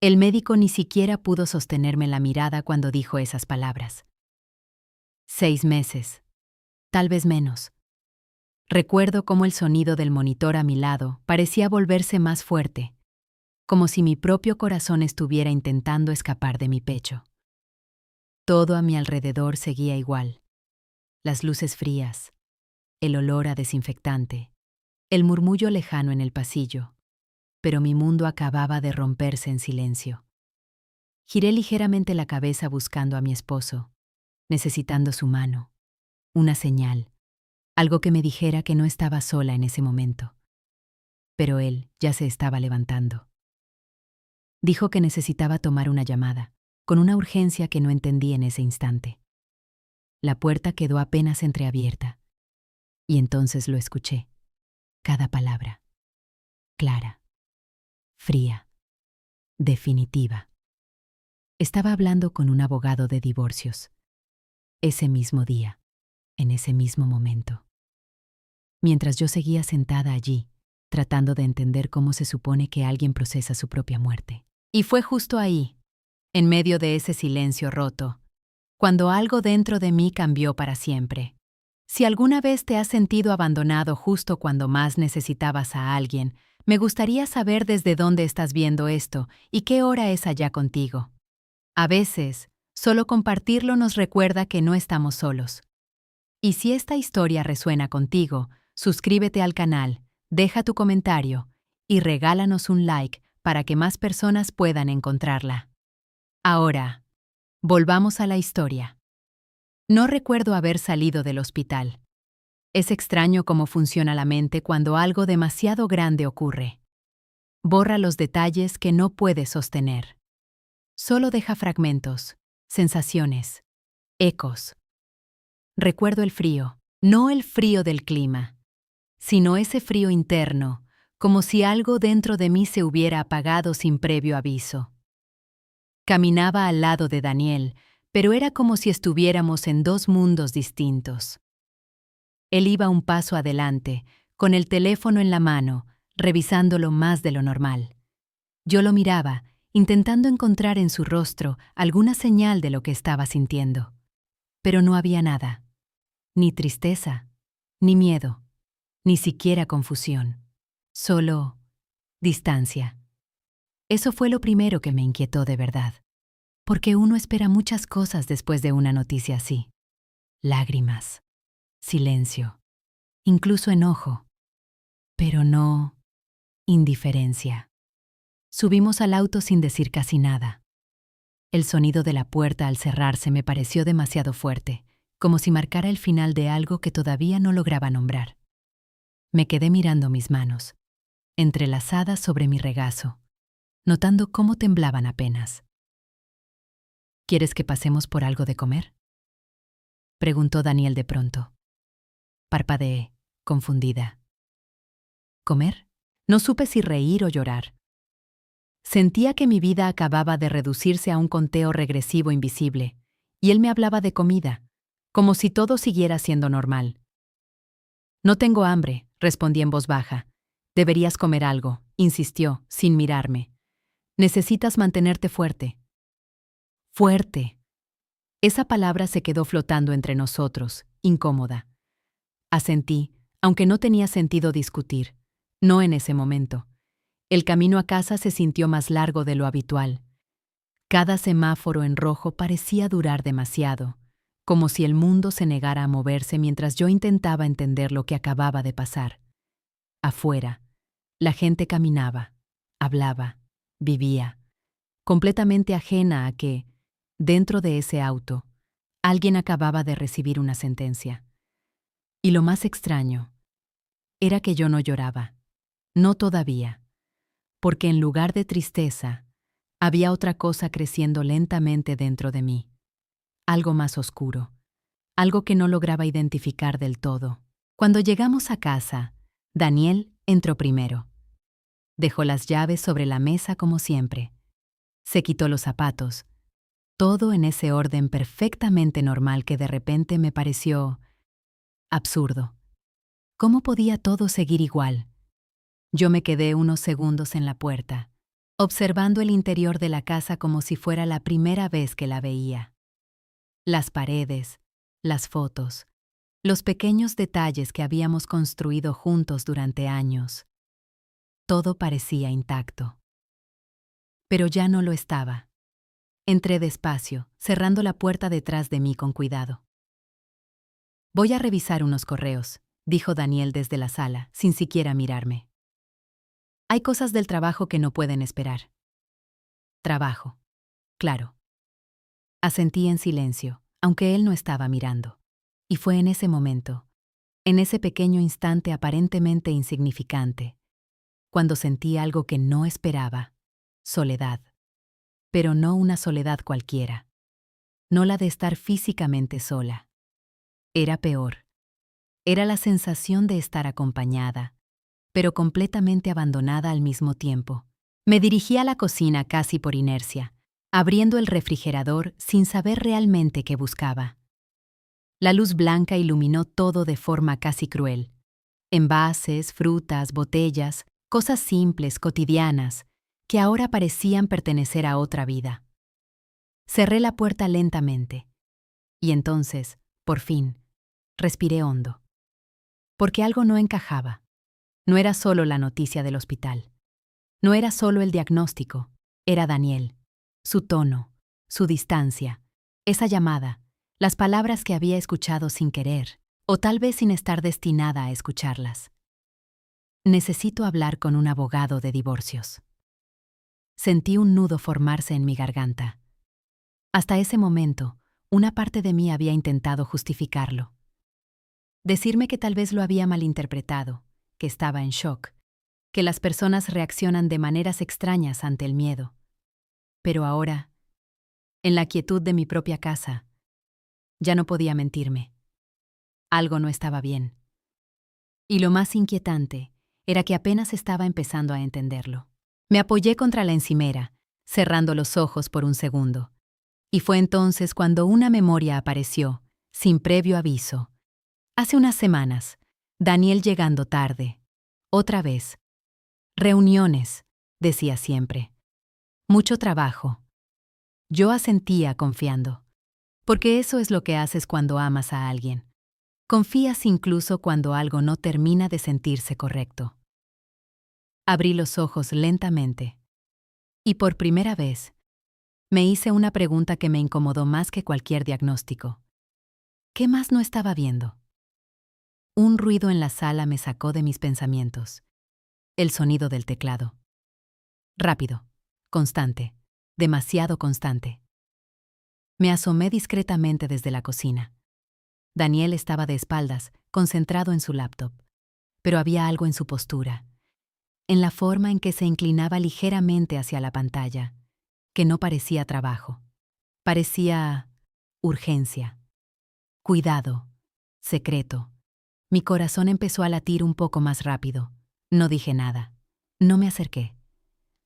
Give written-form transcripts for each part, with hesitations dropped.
El médico ni siquiera pudo sostenerme la mirada cuando dijo esas palabras. 6 meses, tal vez menos. Recuerdo cómo el sonido del monitor a mi lado parecía volverse más fuerte, como si mi propio corazón estuviera intentando escapar de mi pecho. Todo a mi alrededor seguía igual. Las luces frías, el olor a desinfectante, el murmullo lejano en el pasillo, pero mi mundo acababa de romperse en silencio. Giré ligeramente la cabeza buscando a mi esposo, necesitando su mano, una señal, algo que me dijera que no estaba sola en ese momento. Pero él ya se estaba levantando. Dijo que necesitaba tomar una llamada, con una urgencia que no entendí en ese instante. La puerta quedó apenas entreabierta, y entonces lo escuché. Cada palabra. Clara. Fría. Definitiva. Estaba hablando con un abogado de divorcios. Ese mismo día, en ese mismo momento. Mientras yo seguía sentada allí, tratando de entender cómo se supone que alguien procesa su propia muerte. Y fue justo ahí, en medio de ese silencio roto, cuando algo dentro de mí cambió para siempre. Si alguna vez te has sentido abandonado justo cuando más necesitabas a alguien, me gustaría saber desde dónde estás viendo esto y qué hora es allá contigo. A veces, solo compartirlo nos recuerda que no estamos solos. Y si esta historia resuena contigo, suscríbete al canal, deja tu comentario y regálanos un like para que más personas puedan encontrarla. Ahora, volvamos a la historia. No recuerdo haber salido del hospital. Es extraño cómo funciona la mente cuando algo demasiado grande ocurre. Borra los detalles que no puedes sostener. Solo deja fragmentos, sensaciones, ecos. Recuerdo el frío, no el frío del clima, sino ese frío interno, como si algo dentro de mí se hubiera apagado sin previo aviso. Caminaba al lado de Daniel, pero era como si estuviéramos en dos mundos distintos. Él iba un paso adelante, con el teléfono en la mano, revisándolo más de lo normal. Yo lo miraba, intentando encontrar en su rostro alguna señal de lo que estaba sintiendo. Pero no había nada. Ni tristeza, ni miedo, ni siquiera confusión. Solo distancia. Eso fue lo primero que me inquietó de verdad. Porque uno espera muchas cosas después de una noticia así. Lágrimas, silencio, incluso enojo. Pero no indiferencia. Subimos al auto sin decir casi nada. El sonido de la puerta al cerrarse me pareció demasiado fuerte, como si marcara el final de algo que todavía no lograba nombrar. Me quedé mirando mis manos, entrelazadas sobre mi regazo, notando cómo temblaban apenas. ¿Quieres que pasemos por algo de comer?, preguntó Daniel de pronto. Parpadeé, confundida. ¿Comer? No supe si reír o llorar. Sentía que mi vida acababa de reducirse a un conteo regresivo invisible, y él me hablaba de comida, como si todo siguiera siendo normal. No tengo hambre, respondí en voz baja. Deberías comer algo, insistió, sin mirarme. Necesitas mantenerte fuerte. Fuerte. Esa palabra se quedó flotando entre nosotros, incómoda. Asentí, aunque no tenía sentido discutir. No en ese momento. El camino a casa se sintió más largo de lo habitual. Cada semáforo en rojo parecía durar demasiado, como si el mundo se negara a moverse mientras yo intentaba entender lo que acababa de pasar. Afuera, la gente caminaba, hablaba, vivía, completamente ajena a que, dentro de ese auto, alguien acababa de recibir una sentencia. Y lo más extraño era que yo no lloraba, no todavía, porque en lugar de tristeza, había otra cosa creciendo lentamente dentro de mí, algo más oscuro, algo que no lograba identificar del todo. Cuando llegamos a casa, Daniel entró primero. Dejó las llaves sobre la mesa como siempre. Se quitó los zapatos, todo en ese orden perfectamente normal que de repente me pareció absurdo. ¿Cómo podía todo seguir igual? Yo me quedé unos segundos en la puerta, observando el interior de la casa como si fuera la primera vez que la veía. Las paredes, las fotos, los pequeños detalles que habíamos construido juntos durante años. Todo parecía intacto. Pero ya no lo estaba. Entré despacio, cerrando la puerta detrás de mí con cuidado. «Voy a revisar unos correos», dijo Daniel desde la sala, sin siquiera mirarme. «Hay cosas del trabajo que no pueden esperar». «Trabajo. Claro». Asentí en silencio, aunque él no estaba mirando. Y fue en ese momento, en ese pequeño instante aparentemente insignificante, cuando sentí algo que no esperaba: soledad. Pero no una soledad cualquiera. No la de estar físicamente sola. Era peor. Era la sensación de estar acompañada, pero completamente abandonada al mismo tiempo. Me dirigí a la cocina casi por inercia, abriendo el refrigerador sin saber realmente qué buscaba. La luz blanca iluminó todo de forma casi cruel. Envases, frutas, botellas, cosas simples, cotidianas, que ahora parecían pertenecer a otra vida. Cerré la puerta lentamente. Y entonces, por fin, respiré hondo. Porque algo no encajaba. No era solo la noticia del hospital. No era solo el diagnóstico. Era Daniel. Su tono, su distancia, esa llamada, las palabras que había escuchado sin querer, o tal vez sin estar destinada a escucharlas. Necesito hablar con un abogado de divorcios. Sentí un nudo formarse en mi garganta. Hasta ese momento, una parte de mí había intentado justificarlo. Decirme que tal vez lo había malinterpretado, que estaba en shock, que las personas reaccionan de maneras extrañas ante el miedo. Pero ahora, en la quietud de mi propia casa, ya no podía mentirme. Algo no estaba bien. Y lo más inquietante era que apenas estaba empezando a entenderlo. Me apoyé contra la encimera, cerrando los ojos por un segundo. Y fue entonces cuando una memoria apareció, sin previo aviso. Hace unas semanas, Daniel llegando tarde. Otra vez. Reuniones, decía siempre. Mucho trabajo. Yo asentía confiando. Porque eso es lo que haces cuando amas a alguien. Confías incluso cuando algo no termina de sentirse correcto. Abrí los ojos lentamente. Y por primera vez, me hice una pregunta que me incomodó más que cualquier diagnóstico. ¿Qué más no estaba viendo? Un ruido en la sala me sacó de mis pensamientos. El sonido del teclado. Rápido, constante, demasiado constante. Me asomé discretamente desde la cocina. Daniel estaba de espaldas, concentrado en su laptop. Pero había algo en su postura, en la forma en que se inclinaba ligeramente hacia la pantalla, que no parecía trabajo. Parecía urgencia, cuidado, secreto. Mi corazón empezó a latir un poco más rápido. No dije nada. No me acerqué.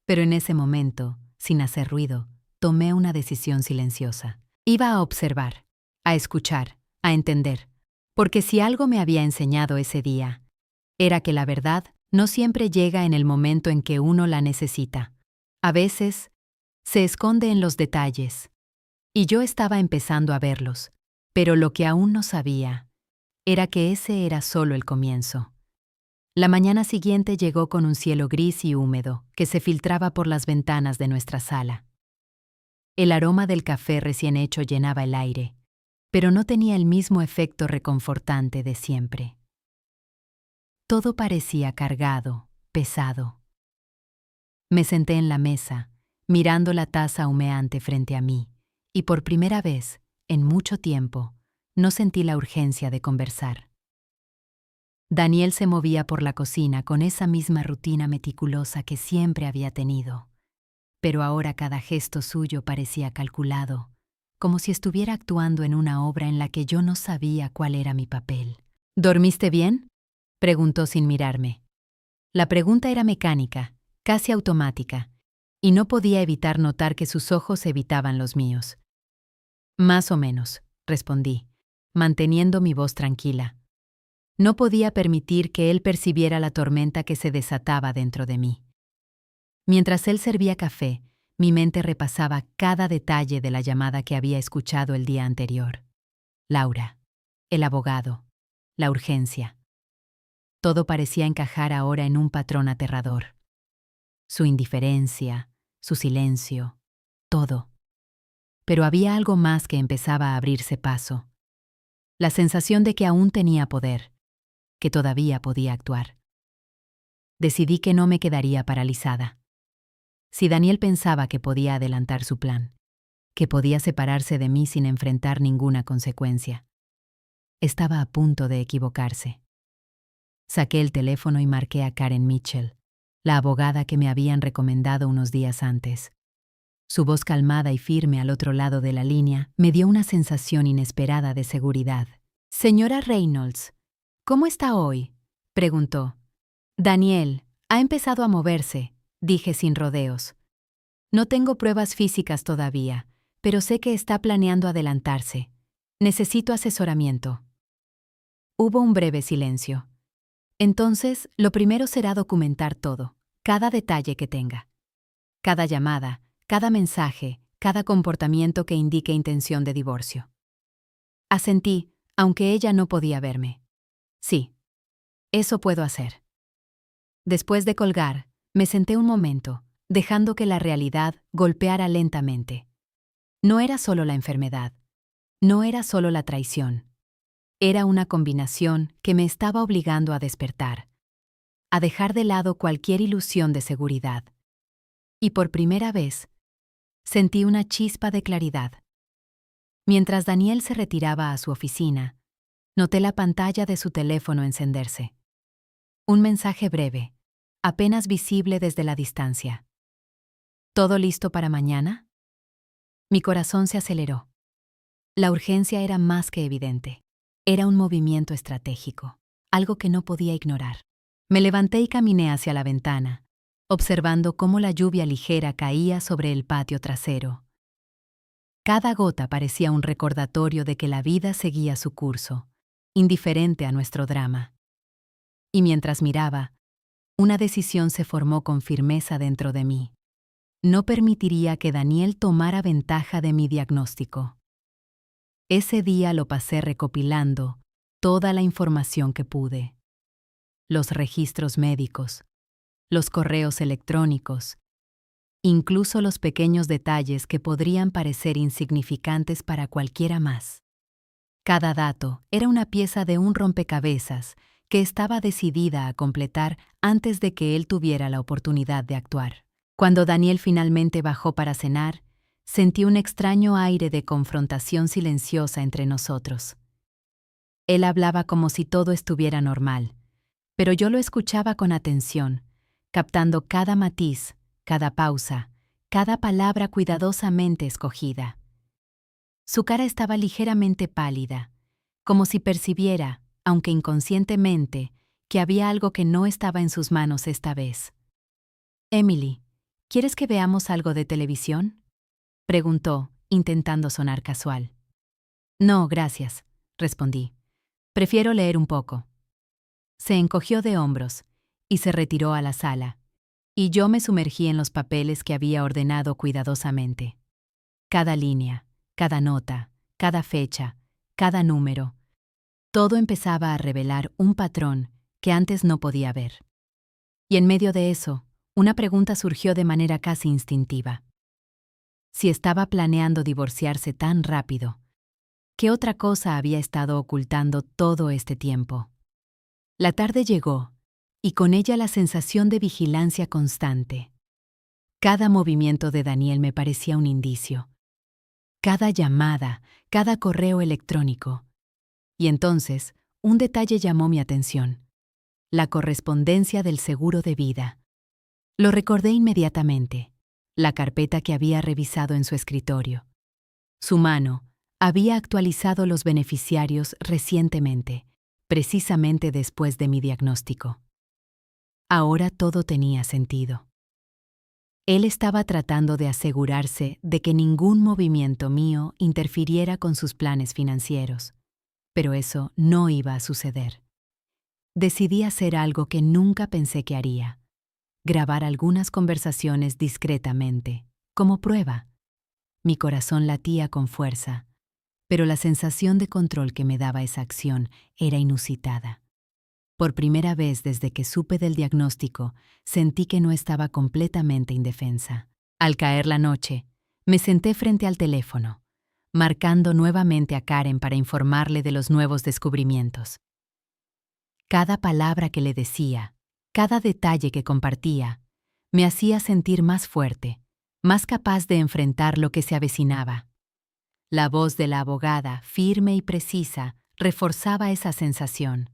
Pero en ese momento, sin hacer ruido, tomé una decisión silenciosa. Iba a observar, a escuchar, a entender. Porque si algo me había enseñado ese día, era que la verdad no siempre llega en el momento en que uno la necesita. A veces, se esconde en los detalles. Y yo estaba empezando a verlos, pero lo que aún no sabía era que ese era solo el comienzo. La mañana siguiente llegó con un cielo gris y húmedo que se filtraba por las ventanas de nuestra sala. El aroma del café recién hecho llenaba el aire, pero no tenía el mismo efecto reconfortante de siempre. Todo parecía cargado, pesado. Me senté en la mesa, mirando la taza humeante frente a mí, y por primera vez, en mucho tiempo, no sentí la urgencia de conversar. Daniel se movía por la cocina con esa misma rutina meticulosa que siempre había tenido, pero ahora cada gesto suyo parecía calculado, como si estuviera actuando en una obra en la que yo no sabía cuál era mi papel. ¿Dormiste bien?, preguntó sin mirarme. La pregunta era mecánica, casi automática, y no podía evitar notar que sus ojos evitaban los míos. Más o menos, respondí, manteniendo mi voz tranquila. No podía permitir que él percibiera la tormenta que se desataba dentro de mí. Mientras él servía café, mi mente repasaba cada detalle de la llamada que había escuchado el día anterior. Laura, el abogado, la urgencia. Todo parecía encajar ahora en un patrón aterrador. Su indiferencia, su silencio, todo. Pero había algo más que empezaba a abrirse paso. La sensación de que aún tenía poder, que todavía podía actuar. Decidí que no me quedaría paralizada. Si Daniel pensaba que podía adelantar su plan, que podía separarse de mí sin enfrentar ninguna consecuencia, estaba a punto de equivocarse. Saqué el teléfono y marqué a Karen Mitchell, la abogada que me habían recomendado unos días antes. Su voz calmada y firme al otro lado de la línea me dio una sensación inesperada de seguridad. «Señora Reynolds, ¿cómo está hoy?», preguntó. «Daniel, ha empezado a moverse», dije sin rodeos. «No tengo pruebas físicas todavía, pero sé que está planeando adelantarse. Necesito asesoramiento». Hubo un breve silencio. «Entonces, lo primero será documentar todo, cada detalle que tenga. Cada llamada, cada mensaje, cada comportamiento que indique intención de divorcio». Asentí, aunque ella no podía verme. «Sí, eso puedo hacer». Después de colgar, me senté un momento, dejando que la realidad golpeara lentamente. No era solo la enfermedad, no era solo la traición. Era una combinación que me estaba obligando a despertar, a dejar de lado cualquier ilusión de seguridad. Y por primera vez, sentí una chispa de claridad. Mientras Daniel se retiraba a su oficina, noté la pantalla de su teléfono encenderse. Un mensaje breve, apenas visible desde la distancia. ¿Todo listo para mañana? Mi corazón se aceleró. La urgencia era más que evidente. Era un movimiento estratégico, algo que no podía ignorar. Me levanté y caminé hacia la ventana, observando cómo la lluvia ligera caía sobre el patio trasero. Cada gota parecía un recordatorio de que la vida seguía su curso, indiferente a nuestro drama. Y mientras miraba, una decisión se formó con firmeza dentro de mí. No permitiría que Daniel tomara ventaja de mi diagnóstico. Ese día lo pasé recopilando toda la información que pude. Los registros médicos, los correos electrónicos, incluso los pequeños detalles que podrían parecer insignificantes para cualquiera más. Cada dato era una pieza de un rompecabezas que estaba decidida a completar antes de que él tuviera la oportunidad de actuar. Cuando Daniel finalmente bajó para cenar, sentí un extraño aire de confrontación silenciosa entre nosotros. Él hablaba como si todo estuviera normal, pero yo lo escuchaba con atención, captando cada matiz, cada pausa, cada palabra cuidadosamente escogida. Su cara estaba ligeramente pálida, como si percibiera, aunque inconscientemente, que había algo que no estaba en sus manos esta vez. «Emily, ¿quieres que veamos algo de televisión?», preguntó, intentando sonar casual. «No, gracias», respondí. «Prefiero leer un poco». Se encogió de hombros y se retiró a la sala, y yo me sumergí en los papeles que había ordenado cuidadosamente. Cada línea, cada nota, cada fecha, cada número, todo empezaba a revelar un patrón que antes no podía ver. Y en medio de eso, una pregunta surgió de manera casi instintiva. Si estaba planeando divorciarse tan rápido, ¿qué otra cosa había estado ocultando todo este tiempo? La tarde llegó, y con ella la sensación de vigilancia constante. Cada movimiento de Daniel me parecía un indicio. Cada llamada, cada correo electrónico. Y entonces, un detalle llamó mi atención: la correspondencia del seguro de vida. Lo recordé inmediatamente, la carpeta que había revisado en su escritorio. Su mano había actualizado los beneficiarios recientemente, precisamente después de mi diagnóstico. Ahora todo tenía sentido. Él estaba tratando de asegurarse de que ningún movimiento mío interfiriera con sus planes financieros, pero eso no iba a suceder. Decidí hacer algo que nunca pensé que haría: grabar algunas conversaciones discretamente, como prueba. Mi corazón latía con fuerza, pero la sensación de control que me daba esa acción era inusitada. Por primera vez desde que supe del diagnóstico, sentí que no estaba completamente indefensa. Al caer la noche, me senté frente al teléfono, marcando nuevamente a Karen para informarle de los nuevos descubrimientos. Cada palabra que le decía, cada detalle que compartía, me hacía sentir más fuerte, más capaz de enfrentar lo que se avecinaba. La voz de la abogada, firme y precisa, reforzaba esa sensación.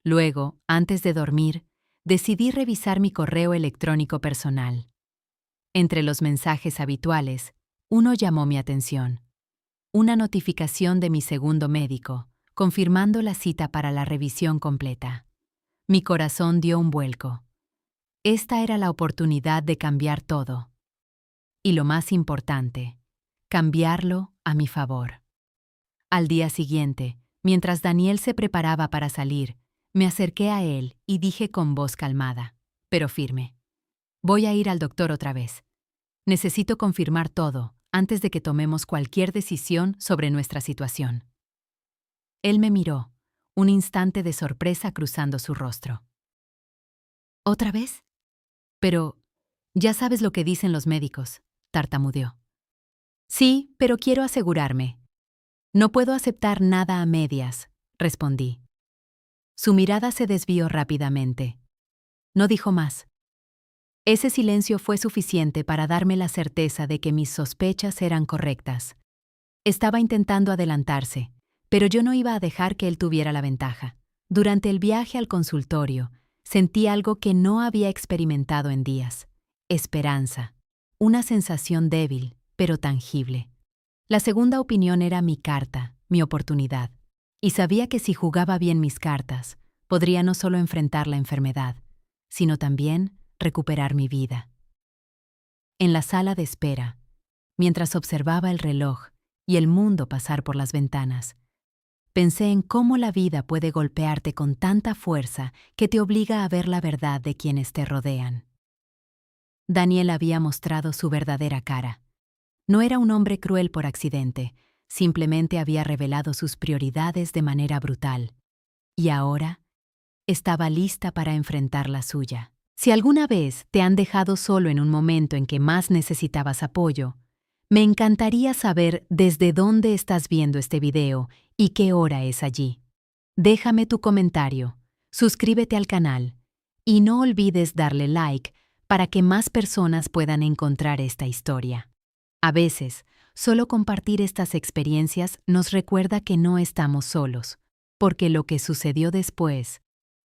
Luego, antes de dormir, decidí revisar mi correo electrónico personal. Entre los mensajes habituales, uno llamó mi atención. Una notificación de mi segundo médico, confirmando la cita para la revisión completa. Mi corazón dio un vuelco. Esta era la oportunidad de cambiar todo. Y lo más importante, cambiarlo a mi favor. Al día siguiente, mientras Daniel se preparaba para salir, me acerqué a él y dije con voz calmada, pero firme: voy a ir al doctor otra vez. Necesito confirmar todo antes de que tomemos cualquier decisión sobre nuestra situación. Él me miró, un instante de sorpresa cruzando su rostro. ¿Otra vez? Pero ya sabes lo que dicen los médicos, tartamudeó. Sí, pero quiero asegurarme. No puedo aceptar nada a medias, respondí. Su mirada se desvió rápidamente. No dijo más. Ese silencio fue suficiente para darme la certeza de que mis sospechas eran correctas. Estaba intentando adelantarse, pero yo no iba a dejar que él tuviera la ventaja. Durante el viaje al consultorio, sentí algo que no había experimentado en días: esperanza, una sensación débil, pero tangible. La segunda opinión era mi carta, mi oportunidad, y sabía que si jugaba bien mis cartas, podría no solo enfrentar la enfermedad, sino también recuperar mi vida. En la sala de espera, mientras observaba el reloj y el mundo pasar por las ventanas, pensé en cómo la vida puede golpearte con tanta fuerza que te obliga a ver la verdad de quienes te rodean. Daniel había mostrado su verdadera cara. No era un hombre cruel por accidente, simplemente había revelado sus prioridades de manera brutal. Y ahora estaba lista para enfrentar la suya. Si alguna vez te han dejado solo en un momento en que más necesitabas apoyo, me encantaría saber desde dónde estás viendo este video y qué hora es allí. Déjame tu comentario, suscríbete al canal y no olvides darle like para que más personas puedan encontrar esta historia. A veces, solo compartir estas experiencias nos recuerda que no estamos solos, porque lo que sucedió después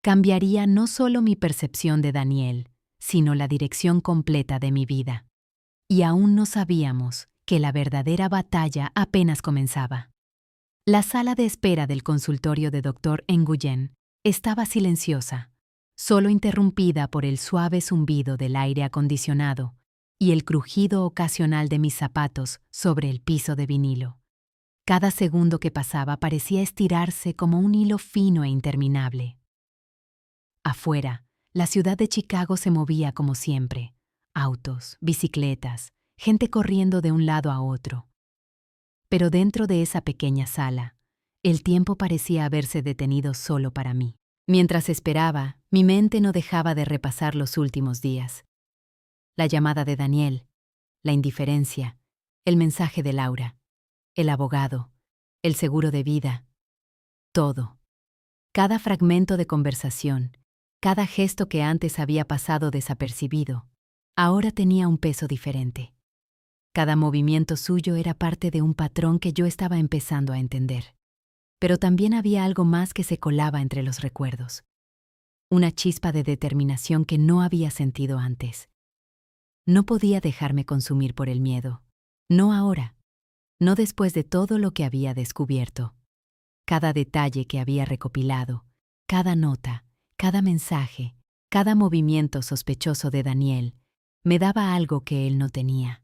cambiaría no solo mi percepción de Daniel, sino la dirección completa de mi vida. Y aún no sabíamos que la verdadera batalla apenas comenzaba. La sala de espera del consultorio de Dr. Nguyen estaba silenciosa, solo interrumpida por el suave zumbido del aire acondicionado y el crujido ocasional de mis zapatos sobre el piso de vinilo. Cada segundo que pasaba parecía estirarse como un hilo fino e interminable. Afuera, la ciudad de Chicago se movía como siempre: autos, bicicletas, gente corriendo de un lado a otro. Pero dentro de esa pequeña sala, el tiempo parecía haberse detenido solo para mí. Mientras esperaba, mi mente no dejaba de repasar los últimos días. La llamada de Daniel, la indiferencia, el mensaje de Laura, el abogado, el seguro de vida, todo. Cada fragmento de conversación, cada gesto que antes había pasado desapercibido, ahora tenía un peso diferente. Cada movimiento suyo era parte de un patrón que yo estaba empezando a entender. Pero también había algo más que se colaba entre los recuerdos. Una chispa de determinación que no había sentido antes. No podía dejarme consumir por el miedo. No ahora. No después de todo lo que había descubierto. Cada detalle que había recopilado, cada nota, cada mensaje, cada movimiento sospechoso de Daniel, me daba algo que él no tenía: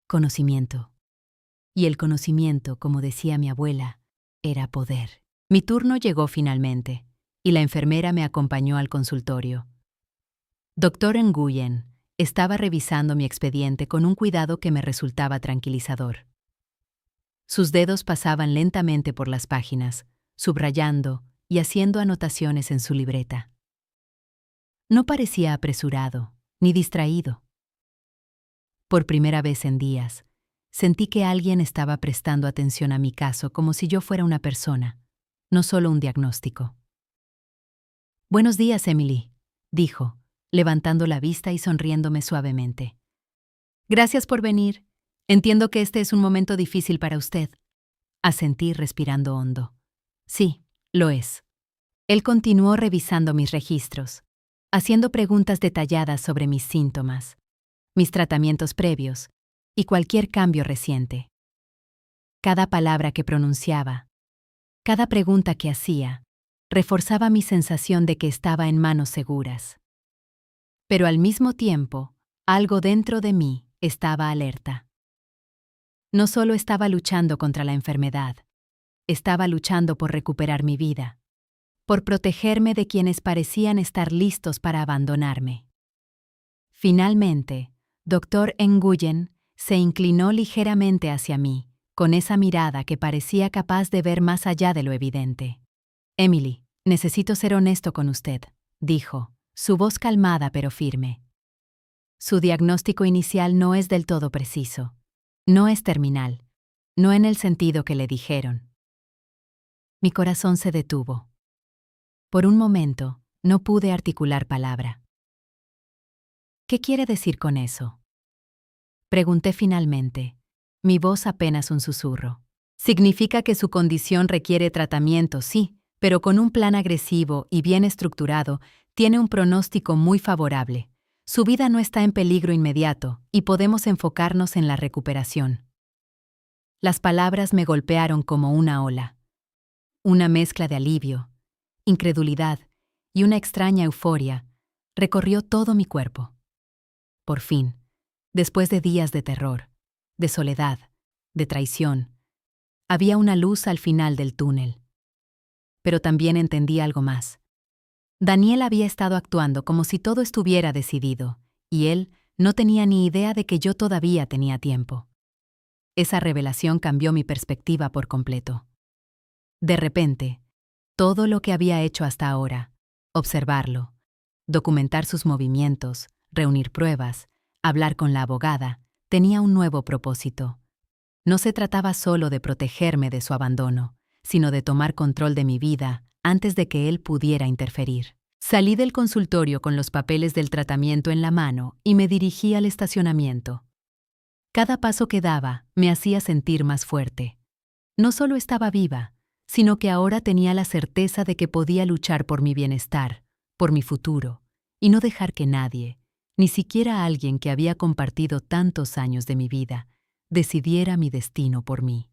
conocimiento. Y el conocimiento, como decía mi abuela, era poder. Mi turno llegó finalmente, y la enfermera me acompañó al consultorio. Doctor Nguyen estaba revisando mi expediente con un cuidado que me resultaba tranquilizador. Sus dedos pasaban lentamente por las páginas, subrayando y haciendo anotaciones en su libreta. No parecía apresurado, ni distraído. Por primera vez en días, sentí que alguien estaba prestando atención a mi caso como si yo fuera una persona, no solo un diagnóstico. «Buenos días, Emily», dijo, levantando la vista y sonriéndome suavemente. «Gracias por venir. Entiendo que este es un momento difícil para usted». Asentí respirando hondo. «Sí, lo es». Él continuó revisando mis registros, haciendo preguntas detalladas sobre mis síntomas, mis tratamientos previos y cualquier cambio reciente. Cada palabra que pronunciaba, cada pregunta que hacía, reforzaba mi sensación de que estaba en manos seguras. Pero al mismo tiempo, algo dentro de mí estaba alerta. No solo estaba luchando contra la enfermedad, estaba luchando por recuperar mi vida, por protegerme de quienes parecían estar listos para abandonarme. Finalmente, Dr. Nguyen se inclinó ligeramente hacia mí, con esa mirada que parecía capaz de ver más allá de lo evidente. «Emily, necesito ser honesto con usted», dijo, su voz calmada pero firme. «Su diagnóstico inicial no es del todo preciso. No es terminal, no en el sentido que le dijeron». Mi corazón se detuvo. Por un momento, no pude articular palabra. «¿Qué quiere decir con eso?», pregunté finalmente, mi voz apenas un susurro. «Significa que su condición requiere tratamiento, sí, pero con un plan agresivo y bien estructurado, tiene un pronóstico muy favorable. Su vida no está en peligro inmediato y podemos enfocarnos en la recuperación». Las palabras me golpearon como una ola. Una mezcla de alivio, incredulidad y una extraña euforia recorrió todo mi cuerpo. Por fin, después de días de terror, de soledad, de traición, había una luz al final del túnel. Pero también entendí algo más. Daniel había estado actuando como si todo estuviera decidido, y él no tenía ni idea de que yo todavía tenía tiempo. Esa revelación cambió mi perspectiva por completo. De repente, todo lo que había hecho hasta ahora, observarlo, documentar sus movimientos, reunir pruebas, hablar con la abogada, tenía un nuevo propósito. No se trataba solo de protegerme de su abandono, sino de tomar control de mi vida antes de que él pudiera interferir. Salí del consultorio con los papeles del tratamiento en la mano y me dirigí al estacionamiento. Cada paso que daba me hacía sentir más fuerte. No solo estaba viva, sino que ahora tenía la certeza de que podía luchar por mi bienestar, por mi futuro, y no dejar que nadie, ni siquiera alguien que había compartido tantos años de mi vida, decidiera mi destino por mí.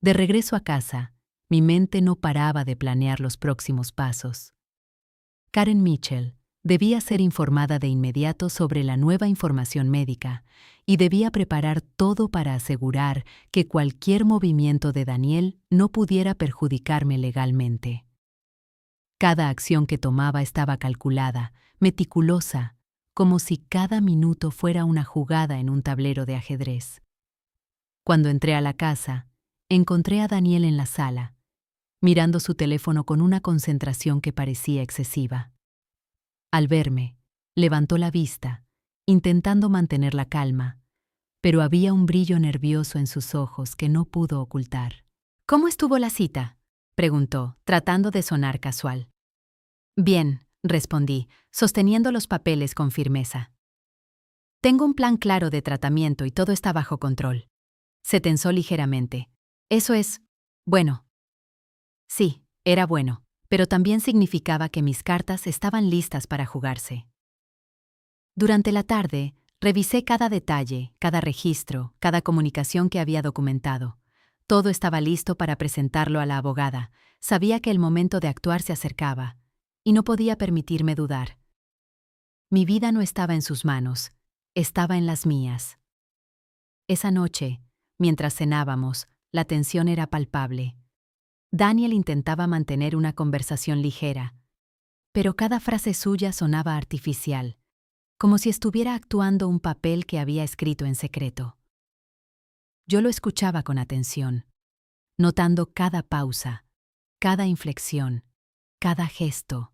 De regreso a casa, mi mente no paraba de planear los próximos pasos. Karen Mitchell debía ser informada de inmediato sobre la nueva información médica y debía preparar todo para asegurar que cualquier movimiento de Daniel no pudiera perjudicarme legalmente. Cada acción que tomaba estaba calculada, meticulosa, como si cada minuto fuera una jugada en un tablero de ajedrez. Cuando entré a la casa, encontré a Daniel en la sala, mirando su teléfono con una concentración que parecía excesiva. Al verme, levantó la vista, intentando mantener la calma, pero había un brillo nervioso en sus ojos que no pudo ocultar. «¿Cómo estuvo la cita?», preguntó, tratando de sonar casual. «Bien», respondí, sosteniendo los papeles con firmeza. «Tengo un plan claro de tratamiento y todo está bajo control». Se tensó ligeramente. «Eso es, bueno». Sí, era bueno, pero también significaba que mis cartas estaban listas para jugarse. Durante la tarde, revisé cada detalle, cada registro, cada comunicación que había documentado. Todo estaba listo para presentarlo a la abogada. Sabía que el momento de actuar se acercaba, y no podía permitirme dudar. Mi vida no estaba en sus manos, estaba en las mías. Esa noche, mientras cenábamos, la tensión era palpable. Daniel intentaba mantener una conversación ligera, pero cada frase suya sonaba artificial, como si estuviera actuando un papel que había escrito en secreto. Yo lo escuchaba con atención, notando cada pausa, cada inflexión, cada gesto.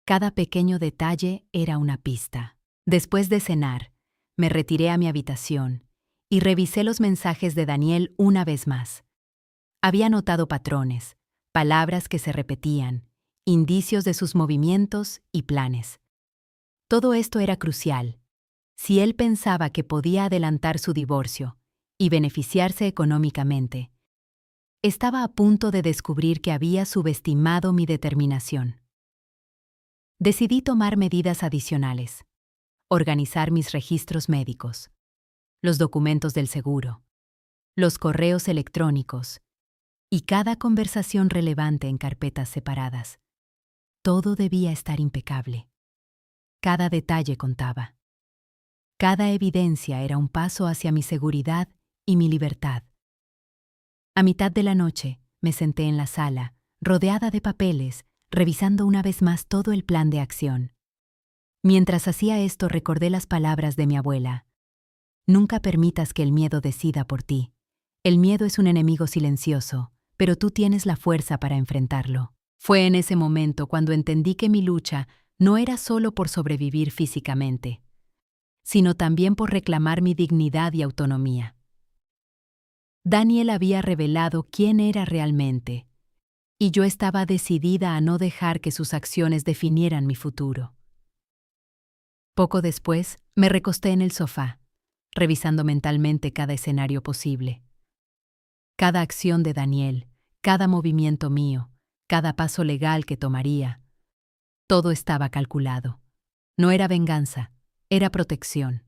Cada pequeño detalle era una pista. Después de cenar, me retiré a mi habitación y revisé los mensajes de Daniel una vez más. Había notado patrones, palabras que se repetían, indicios de sus movimientos y planes. Todo esto era crucial. Si él pensaba que podía adelantar su divorcio y beneficiarse económicamente, estaba a punto de descubrir que había subestimado mi determinación. Decidí tomar medidas adicionales, organizar mis registros médicos, los documentos del seguro, los correos electrónicos y cada conversación relevante en carpetas separadas. Todo debía estar impecable. Cada detalle contaba. Cada evidencia era un paso hacia mi seguridad y mi libertad. A mitad de la noche, me senté en la sala, rodeada de papeles, revisando una vez más todo el plan de acción. Mientras hacía esto, recordé las palabras de mi abuela. Nunca permitas que el miedo decida por ti. El miedo es un enemigo silencioso, pero tú tienes la fuerza para enfrentarlo. Fue en ese momento cuando entendí que mi lucha no era solo por sobrevivir físicamente, sino también por reclamar mi dignidad y autonomía. Daniel había revelado quién era realmente, y yo estaba decidida a no dejar que sus acciones definieran mi futuro. Poco después, me recosté en el sofá, revisando mentalmente cada escenario posible. Cada acción de Daniel, cada movimiento mío, cada paso legal que tomaría. Todo estaba calculado. No era venganza, era protección.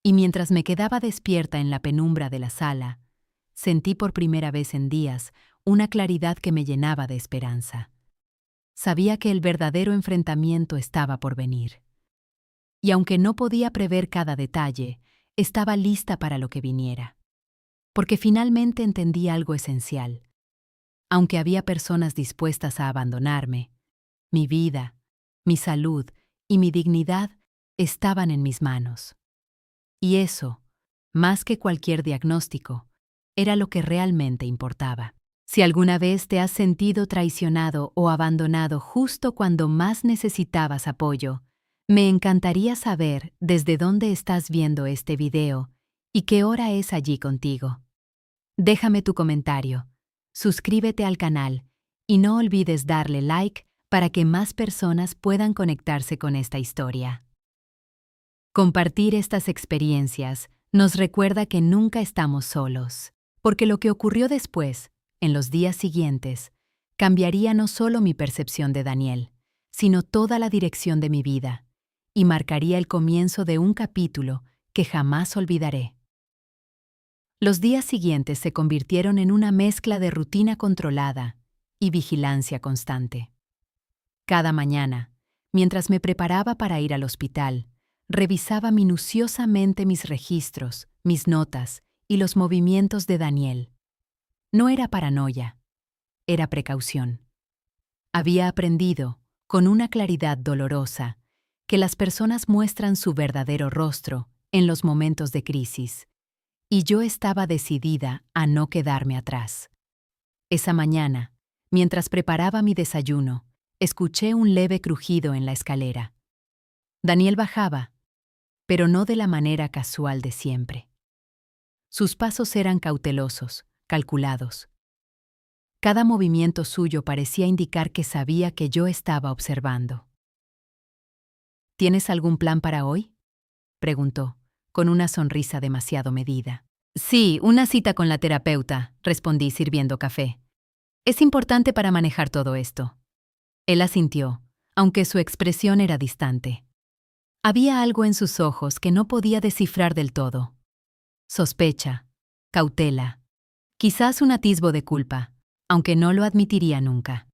Y mientras me quedaba despierta en la penumbra de la sala, sentí por primera vez en días una claridad que me llenaba de esperanza. Sabía que el verdadero enfrentamiento estaba por venir. Y aunque no podía prever cada detalle, estaba lista para lo que viniera. Porque finalmente entendí algo esencial. Aunque había personas dispuestas a abandonarme, mi vida, mi salud y mi dignidad estaban en mis manos. Y eso, más que cualquier diagnóstico, era lo que realmente importaba. Si alguna vez te has sentido traicionado o abandonado justo cuando más necesitabas apoyo, me encantaría saber desde dónde estás viendo este video y qué hora es allí contigo. Déjame tu comentario, suscríbete al canal y no olvides darle like para que más personas puedan conectarse con esta historia. Compartir estas experiencias nos recuerda que nunca estamos solos, porque lo que ocurrió después, en los días siguientes, cambiaría no solo mi percepción de Daniel, sino toda la dirección de mi vida, y marcaría el comienzo de un capítulo que jamás olvidaré. Los días siguientes se convirtieron en una mezcla de rutina controlada y vigilancia constante. Cada mañana, mientras me preparaba para ir al hospital, revisaba minuciosamente mis registros, mis notas y los movimientos de Daniel. No era paranoia, era precaución. Había aprendido, con una claridad dolorosa, que las personas muestran su verdadero rostro en los momentos de crisis, y yo estaba decidida a no quedarme atrás. Esa mañana, mientras preparaba mi desayuno, escuché un leve crujido en la escalera. Daniel bajaba, pero no de la manera casual de siempre. Sus pasos eran cautelosos, calculados. Cada movimiento suyo parecía indicar que sabía que yo estaba observando. ¿Tienes algún plan para hoy?, preguntó, con una sonrisa demasiado medida. Sí, una cita con la terapeuta, respondí sirviendo café. Es importante para manejar todo esto. Él asintió, aunque su expresión era distante. Había algo en sus ojos que no podía descifrar del todo. Sospecha, cautela, quizás un atisbo de culpa, aunque no lo admitiría nunca.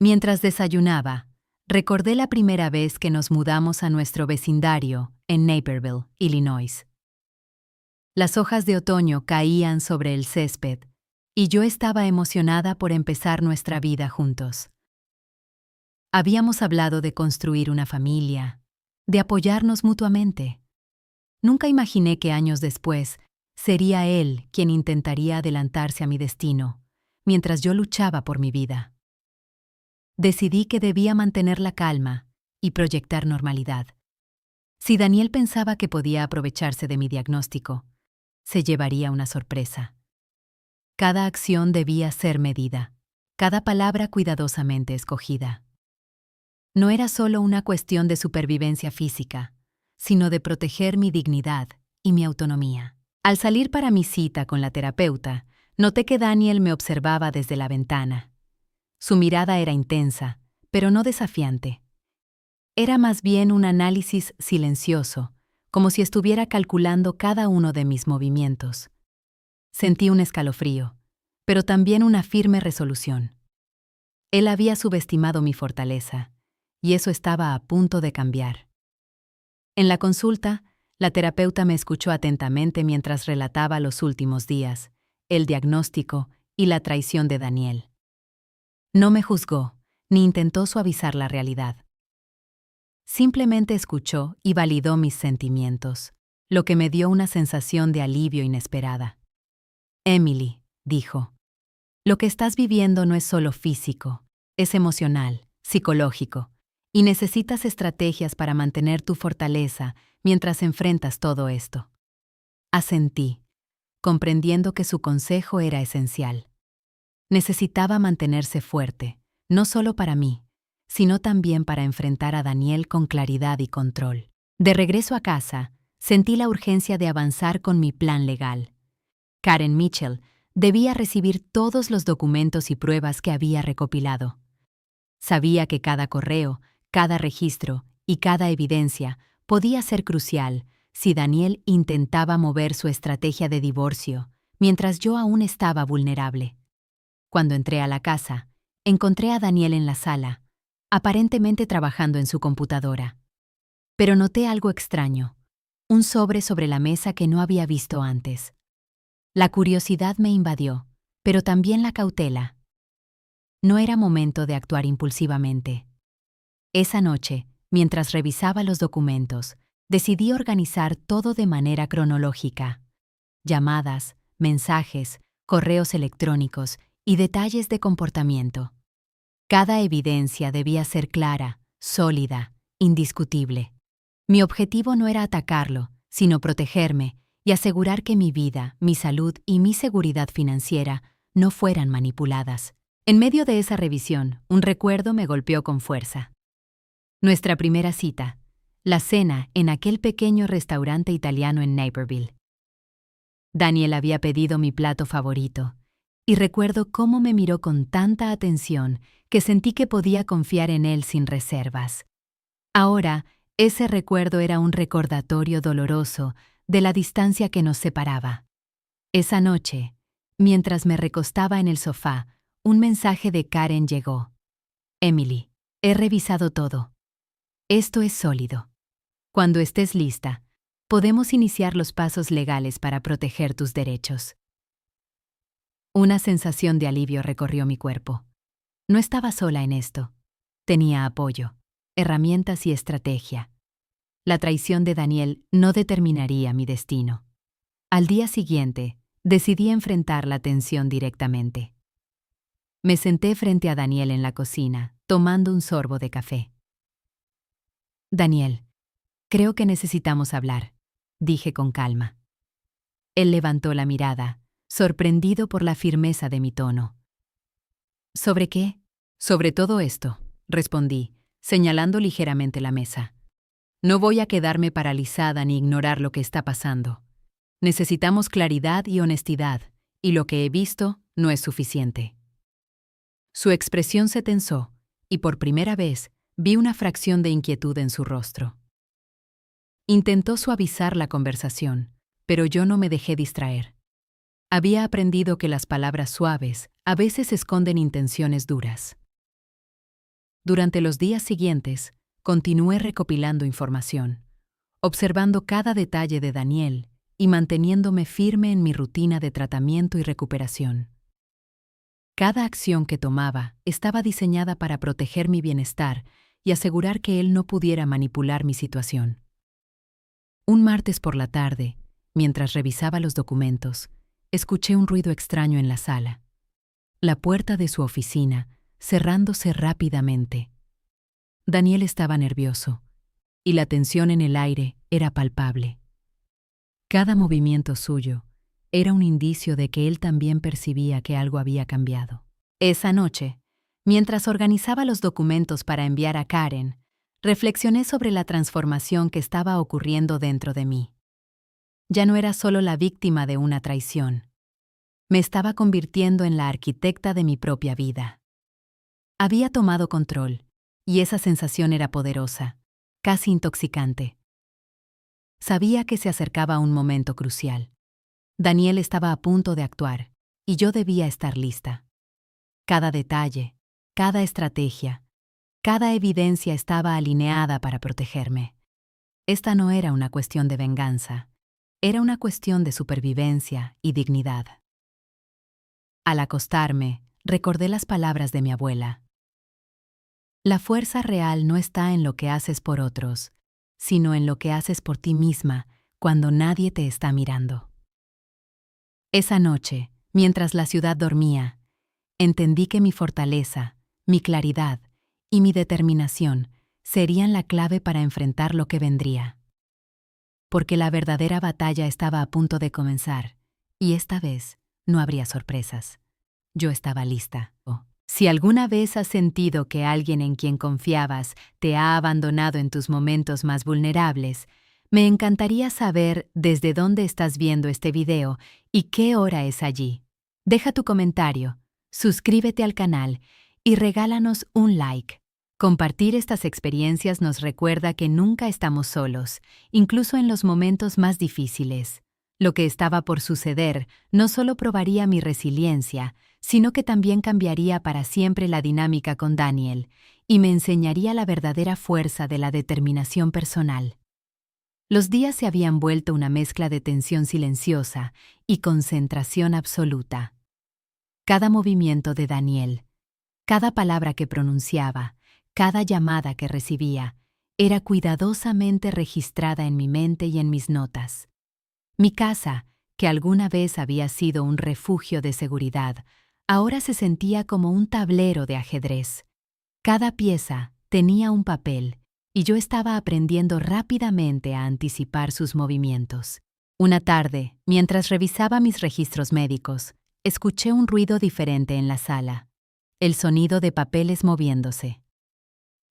Mientras desayunaba, recordé la primera vez que nos mudamos a nuestro vecindario en Naperville, Illinois. Las hojas de otoño caían sobre el césped, y yo estaba emocionada por empezar nuestra vida juntos. Habíamos hablado de construir una familia, de apoyarnos mutuamente. Nunca imaginé que años después sería él quien intentaría adelantarse a mi destino, mientras yo luchaba por mi vida. Decidí que debía mantener la calma y proyectar normalidad. Si Daniel pensaba que podía aprovecharse de mi diagnóstico, se llevaría una sorpresa. Cada acción debía ser medida, cada palabra cuidadosamente escogida. No era solo una cuestión de supervivencia física, sino de proteger mi dignidad y mi autonomía. Al salir para mi cita con la terapeuta, noté que Daniel me observaba desde la ventana. Su mirada era intensa, pero no desafiante. Era más bien un análisis silencioso, como si estuviera calculando cada uno de mis movimientos. Sentí un escalofrío, pero también una firme resolución. Él había subestimado mi fortaleza, y eso estaba a punto de cambiar. En la consulta, la terapeuta me escuchó atentamente mientras relataba los últimos días, el diagnóstico y la traición de Daniel. No me juzgó, ni intentó suavizar la realidad. Simplemente escuchó y validó mis sentimientos, lo que me dio una sensación de alivio inesperada. Emily, dijo, lo que estás viviendo no es solo físico, es emocional, psicológico, y necesitas estrategias para mantener tu fortaleza mientras enfrentas todo esto. Asentí, comprendiendo que su consejo era esencial. Necesitaba mantenerse fuerte, no solo para mí, sino también para enfrentar a Daniel con claridad y control. De regreso a casa, sentí la urgencia de avanzar con mi plan legal. Karen Mitchell debía recibir todos los documentos y pruebas que había recopilado. Sabía que cada correo, cada registro y cada evidencia podía ser crucial si Daniel intentaba mover su estrategia de divorcio, mientras yo aún estaba vulnerable. Cuando entré a la casa, encontré a Daniel en la sala, aparentemente trabajando en su computadora. Pero noté algo extraño, un sobre la mesa que no había visto antes. La curiosidad me invadió, pero también la cautela. No era momento de actuar impulsivamente. Esa noche, mientras revisaba los documentos, decidí organizar todo de manera cronológica. Llamadas, mensajes, correos electrónicos y detalles de comportamiento. Cada evidencia debía ser clara, sólida, indiscutible. Mi objetivo no era atacarlo, sino protegerme y asegurar que mi vida, mi salud y mi seguridad financiera no fueran manipuladas. En medio de esa revisión, un recuerdo me golpeó con fuerza. Nuestra primera cita, la cena en aquel pequeño restaurante italiano en Naperville. Daniel había pedido mi plato favorito, y recuerdo cómo me miró con tanta atención que sentí que podía confiar en él sin reservas. Ahora, ese recuerdo era un recordatorio doloroso de la distancia que nos separaba. Esa noche, mientras me recostaba en el sofá, un mensaje de Karen llegó. Emily, he revisado todo. Esto es sólido. Cuando estés lista, podemos iniciar los pasos legales para proteger tus derechos. Una sensación de alivio recorrió mi cuerpo. No estaba sola en esto. Tenía apoyo, herramientas y estrategia. La traición de Daniel no determinaría mi destino. Al día siguiente, decidí enfrentar la tensión directamente. Me senté frente a Daniel en la cocina, tomando un sorbo de café. Daniel, creo que necesitamos hablar, dije con calma. Él levantó la mirada, sorprendido por la firmeza de mi tono. ¿Sobre qué? Sobre todo esto, respondí, señalando ligeramente la mesa. No voy a quedarme paralizada ni ignorar lo que está pasando. Necesitamos claridad y honestidad, y lo que he visto no es suficiente. Su expresión se tensó, y por primera vez vi una fracción de inquietud en su rostro. Intentó suavizar la conversación, pero yo no me dejé distraer. Había aprendido que las palabras suaves a veces esconden intenciones duras. Durante los días siguientes, continué recopilando información, observando cada detalle de Daniel y manteniéndome firme en mi rutina de tratamiento y recuperación. Cada acción que tomaba estaba diseñada para proteger mi bienestar y asegurar que él no pudiera manipular mi situación. Un martes por la tarde, mientras revisaba los documentos, escuché un ruido extraño en la sala. La puerta de su oficina, cerrándose rápidamente. Daniel estaba nervioso, y la tensión en el aire era palpable. Cada movimiento suyo era un indicio de que él también percibía que algo había cambiado. Esa noche, mientras organizaba los documentos para enviar a Karen, reflexioné sobre la transformación que estaba ocurriendo dentro de mí. Ya no era solo la víctima de una traición. Me estaba convirtiendo en la arquitecta de mi propia vida. Había tomado control, y esa sensación era poderosa, casi intoxicante. Sabía que se acercaba un momento crucial. Daniel estaba a punto de actuar, y yo debía estar lista. Cada detalle, cada estrategia, cada evidencia estaba alineada para protegerme. Esta no era una cuestión de venganza, era una cuestión de supervivencia y dignidad. Al acostarme, recordé las palabras de mi abuela. La fuerza real no está en lo que haces por otros, sino en lo que haces por ti misma cuando nadie te está mirando. Esa noche, mientras la ciudad dormía, entendí que mi fortaleza, mi claridad y mi determinación serían la clave para enfrentar lo que vendría. Porque la verdadera batalla estaba a punto de comenzar, y esta vez no habría sorpresas. Yo estaba lista. Si alguna vez has sentido que alguien en quien confiabas te ha abandonado en tus momentos más vulnerables, me encantaría saber desde dónde estás viendo este video y qué hora es allí. Deja tu comentario, suscríbete al canal y regálanos un like. Compartir estas experiencias nos recuerda que nunca estamos solos, incluso en los momentos más difíciles. Lo que estaba por suceder no solo probaría mi resiliencia, sino que también cambiaría para siempre la dinámica con Daniel y me enseñaría la verdadera fuerza de la determinación personal. Los días se habían vuelto una mezcla de tensión silenciosa y concentración absoluta. Cada movimiento de Daniel, cada palabra que pronunciaba, cada llamada que recibía, era cuidadosamente registrada en mi mente y en mis notas. Mi casa, que alguna vez había sido un refugio de seguridad, ahora se sentía como un tablero de ajedrez. Cada pieza tenía un papel, y yo estaba aprendiendo rápidamente a anticipar sus movimientos. Una tarde, mientras revisaba mis registros médicos, escuché un ruido diferente en la sala. El sonido de papeles moviéndose.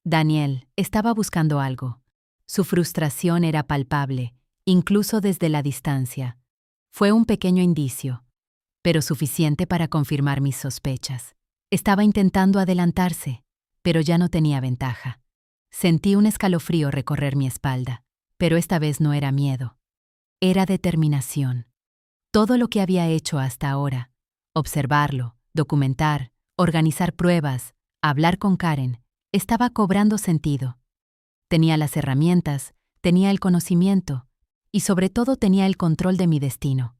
Daniel estaba buscando algo. Su frustración era palpable, incluso desde la distancia. Fue un pequeño indicio, pero suficiente para confirmar mis sospechas. Estaba intentando adelantarse, pero ya no tenía ventaja. Sentí un escalofrío recorrer mi espalda, pero esta vez no era miedo. Era determinación. Todo lo que había hecho hasta ahora, observarlo, documentar, organizar pruebas, hablar con Karen, estaba cobrando sentido. Tenía las herramientas, tenía el conocimiento y sobre todo tenía el control de mi destino.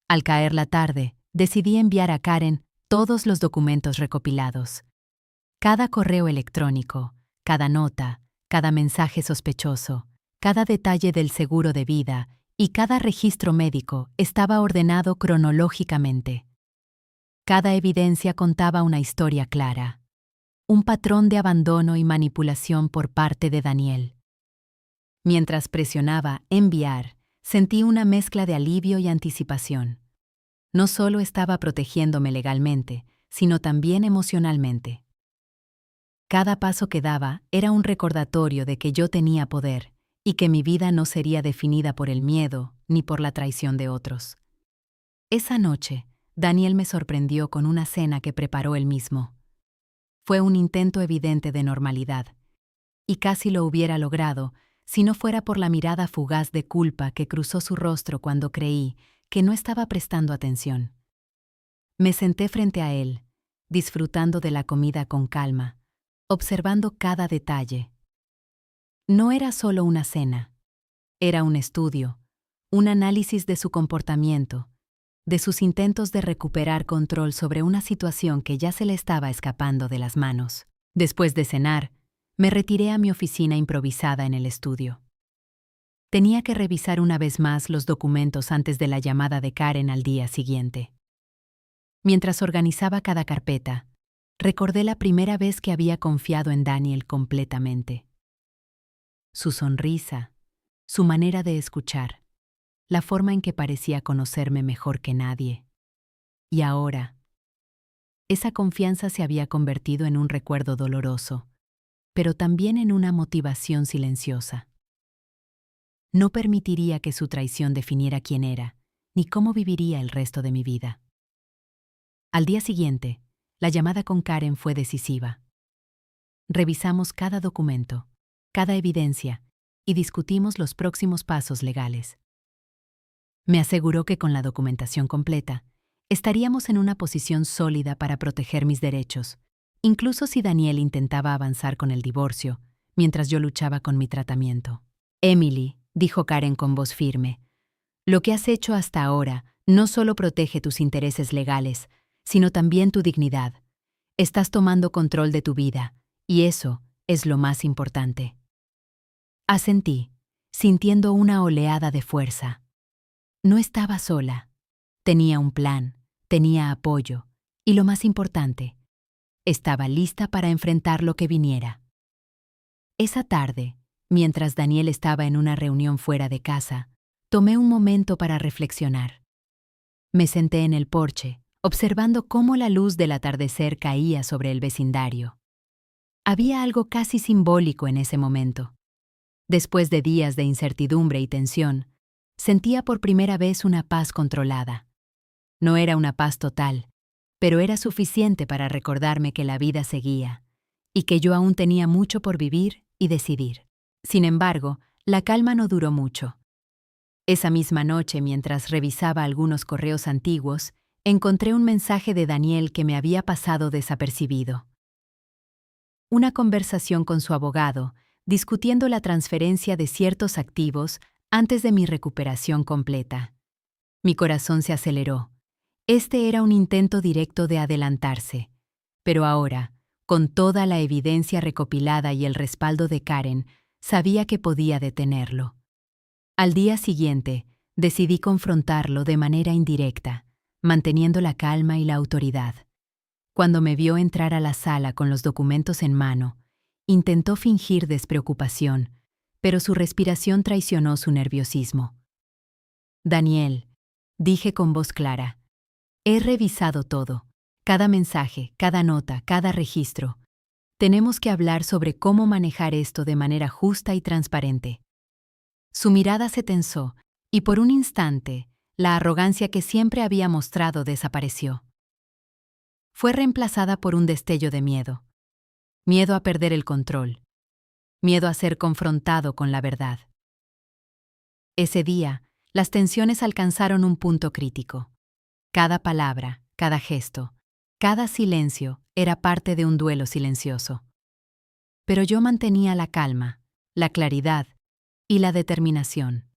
Al caer la tarde, decidí enviar a Karen todos los documentos recopilados. Cada correo electrónico, cada nota, cada mensaje sospechoso, cada detalle del seguro de vida y cada registro médico estaba ordenado cronológicamente. Cada evidencia contaba una historia clara, un patrón de abandono y manipulación por parte de Daniel. Mientras presionaba enviar, sentí una mezcla de alivio y anticipación. No solo estaba protegiéndome legalmente, sino también emocionalmente. Cada paso que daba era un recordatorio de que yo tenía poder y que mi vida no sería definida por el miedo ni por la traición de otros. Esa noche, Daniel me sorprendió con una cena que preparó él mismo. Fue un intento evidente de normalidad, y casi lo hubiera logrado si no fuera por la mirada fugaz de culpa que cruzó su rostro cuando creí que no estaba prestando atención. Me senté frente a él, disfrutando de la comida con calma, observando cada detalle. No era solo una cena, era un estudio, un análisis de su comportamiento, de sus intentos de recuperar control sobre una situación que ya se le estaba escapando de las manos. Después de cenar, me retiré a mi oficina improvisada en el estudio. Tenía que revisar una vez más los documentos antes de la llamada de Karen al día siguiente. Mientras organizaba cada carpeta, recordé la primera vez que había confiado en Daniel completamente. Su sonrisa, su manera de escuchar, la forma en que parecía conocerme mejor que nadie. Y ahora, esa confianza se había convertido en un recuerdo doloroso, pero también en una motivación silenciosa. No permitiría que su traición definiera quién era, ni cómo viviría el resto de mi vida. Al día siguiente, la llamada con Karen fue decisiva. Revisamos cada documento, cada evidencia, y discutimos los próximos pasos legales. Me aseguró que con la documentación completa, estaríamos en una posición sólida para proteger mis derechos, incluso si Daniel intentaba avanzar con el divorcio, mientras yo luchaba con mi tratamiento. Emily, dijo Karen con voz firme, lo que has hecho hasta ahora no solo protege tus intereses legales, sino también tu dignidad. Estás tomando control de tu vida, y eso es lo más importante. Asentí, sintiendo una oleada de fuerza. No estaba sola. Tenía un plan, tenía apoyo, y lo más importante, estaba lista para enfrentar lo que viniera. Esa tarde, mientras Daniel estaba en una reunión fuera de casa, tomé un momento para reflexionar. Me senté en el porche, observando cómo la luz del atardecer caía sobre el vecindario. Había algo casi simbólico en ese momento. Después de días de incertidumbre y tensión, sentía por primera vez una paz controlada. No era una paz total, pero era suficiente para recordarme que la vida seguía, y que yo aún tenía mucho por vivir y decidir. Sin embargo, la calma no duró mucho. Esa misma noche, mientras revisaba algunos correos antiguos, encontré un mensaje de Daniel que me había pasado desapercibido. Una conversación con su abogado, discutiendo la transferencia de ciertos activos antes de mi recuperación completa. Mi corazón se aceleró. Este era un intento directo de adelantarse. Pero ahora, con toda la evidencia recopilada y el respaldo de Karen, sabía que podía detenerlo. Al día siguiente, decidí confrontarlo de manera indirecta, manteniendo la calma y la autoridad. Cuando me vio entrar a la sala con los documentos en mano, intentó fingir despreocupación, pero su respiración traicionó su nerviosismo. Daniel, dije con voz clara, he revisado todo, cada mensaje, cada nota, cada registro. Tenemos que hablar sobre cómo manejar esto de manera justa y transparente. Su mirada se tensó, y por un instante, la arrogancia que siempre había mostrado desapareció. Fue reemplazada por un destello de miedo. Miedo a perder el control. Miedo a ser confrontado con la verdad. Ese día, las tensiones alcanzaron un punto crítico. Cada palabra, cada gesto, cada silencio era parte de un duelo silencioso. Pero yo mantenía la calma, la claridad y la determinación.